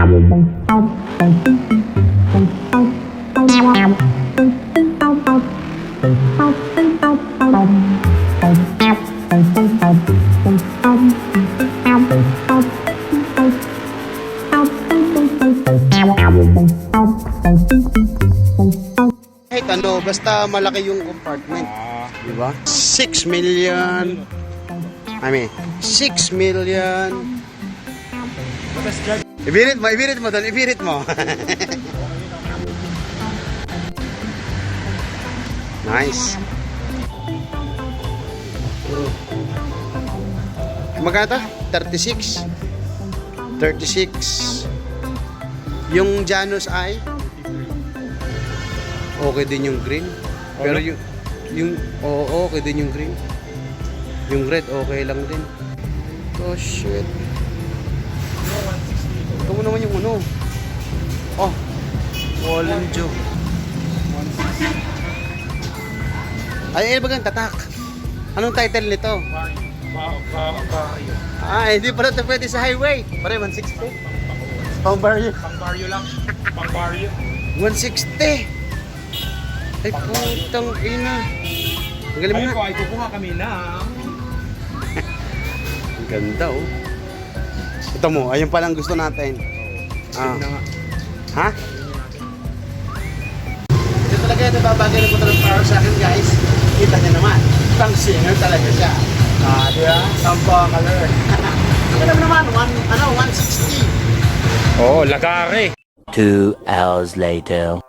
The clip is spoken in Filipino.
Kahit ano, basta malaki yung compartment. Diba? 6 million. I mean, 6 million. Ibirit mo doon, ibirit mo. Nice. Magkano ito? 36. 36. Yung Janus ay okay din yung green. Pero yung okay din yung green. Yung red okay lang din. Oh shit. Ito mo naman yung ano. Oh. Wallen Joe. Ay, bagang tatak. Anong title nito? Hindi pala ito pwede sa highway. Pare, 160. Pang baryo. Pang baryo lang. Pang baryo. 160. Ay, putang ina. Ang galing mo na. Ay, kukuha kami na. Ang ganda, oh. Ito mo, ayun palang gusto natin. Ha? Ito talaga, nababagay na po ng power sa akin, guys. Kita niya naman. Pang singer talaga siya. Di ba? Sampa color. Ang ganda naman, 160. Oh, lagare. 2 hours later.